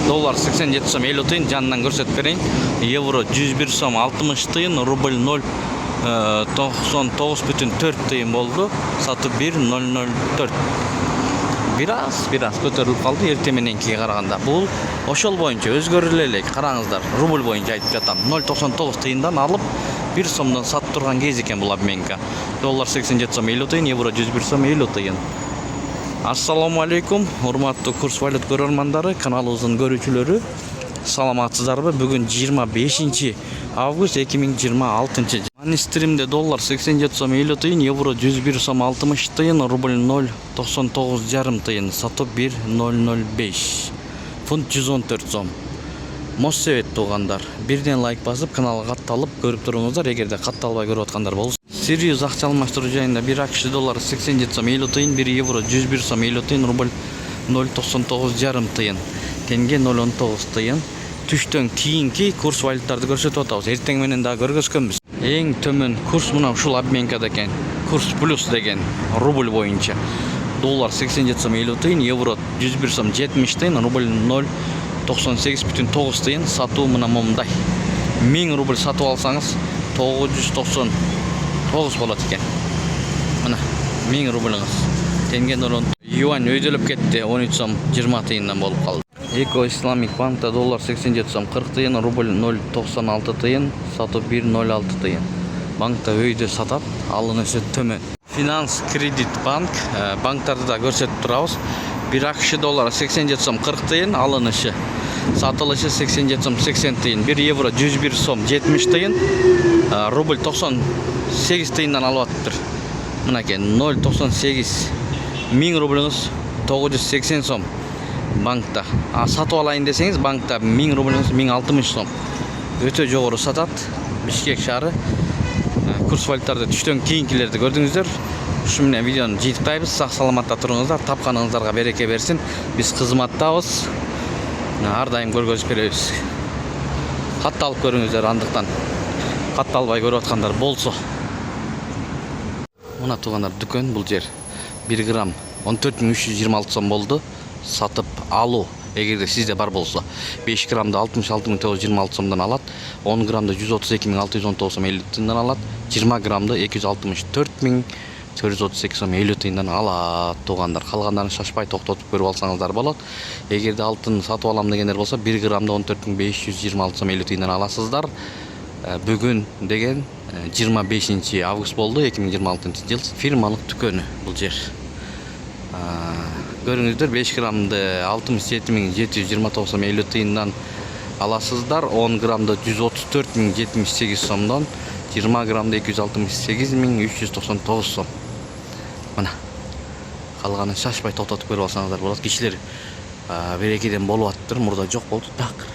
Dolar 87 сом 50 тиын, жанынан көрсөтүп берейин. Евро 101 сом 60 тиын, рубль 0,99,4 тиын болду. Сатып 1,004. Biraz көтөрүлүп калды эртең мененкиге караганда. Бул ошол боюнча өзгөрүлө элек. Караңыздар, рубль боюнча айтып жатам. 0,99 тиындан алып 1 сомдон сатып турган кез экен бул обменка. Доллар 87 сом 50 тиын, евро 101 сом 50 тиын. Ассаламу алейкум, урматтуу курс валют көрөрмандары, каналыбыздын көрүүчүлөрү. Саламатсыздарбы? Бүгүн 25 август 2026 жыл. Манистримде доллар 87 сом 50 тиын, евро 101 сом 60 тиын, рубль 0,99,5 тиын, сатып 1,005. Фунт 114 сом. Моссебет туугандар, бирден лайк басып, каналга катталып көрүп туруңуздар. Эгерде катталбай көрүп аткандар болсо, Сириус акча алмаштыруу жайында 1 акш доллары 87 сом 50 тиын, 1 евро 101 сом 50 тиын, рубль 0,99,5 тиын, тенге 0,19 тиын. Түштөн кийинки курс валюттарды көрсөтүп атабыз. Эртең менен да көргөзгөнбүз. Эң төмөн курс мына ушул обменкада экен. Курс плюс деген рубль боюнча. Доллар 87 сом 50 тиын, евро 101 сом 70 тиын, рубль 0,98,9 тиын. Сатуу мына момундай. 1000 рубль сатып алсаңыз 999 болот экен. Мына 1000 рубльңыз. Тенге 0 юань өйдөлүп кетти, 13 сом 20 тиындан болуп калды. Эко Исламик банкта доллар 87 сом 40 тиын, рубль 0,96 тиын, сатып 1,06 тиын. Банкта өйдө сатат, алынышы төмөн. Финанс кредит банк, банктарды да көрсөтүп турабыз. 1 акш доллары 87 сом 40 тиын, алынышы. Сатылышы 87 сом 80 тиын, 1 евро 101 сом 70 тиын, рубль 98 тиындан алып атыптыр. Мынакей 0,98. 1000 рубльңыз 980 сом. Банкта. Сатып алайын десеңиз, банкта 1000 рубльңыз 1060 сом. Өтө жогору сатат. Бишкек шаары. Курс валюттарды түштөн кийинкилерди көрдүңүздөр. Ушу менен видеону жыйынтайбыз. Сак саламатта туруңуздар. Тапканыңыздарга береке берсин. Биз кызматтабыз. Ар дайым көргөзүп беребиз. Катталып көрүңүздөр, андыктан катталбай көрүп аткандар болсо. Мына туугандар, дүкөн бул жер. 1 грамм 14326 сом болду. Сатып алуу, эгерде сизде бар болсо, 5 граммда 66926 сомдон алат, 10 граммда 132619 сом 50 тиындан алат, 20 граммда 264432 сом 50 тиындан алат туугандар. Калгандарын шашпай токтотуп көрүп алсаңыздар болот. Эгерде алтын сатып алам дегендер болсо, 1 граммда 14526 сом 50 тиындан аласыздар. Бүгүн деген 25 август болду 2026 жыл. Фирмалык дүкөнү бул жер. Көрүңүздөр, 5 граммда 67729 сом 50 тиындан аласыздар, 10 граммда 134078 сомдон, 20 граммда 268399 сом. Мына калганын шашпай токтотуп көрүп алсаңыздар болот. Кишилер берекеден болуп аттыр, мурда жок болду так.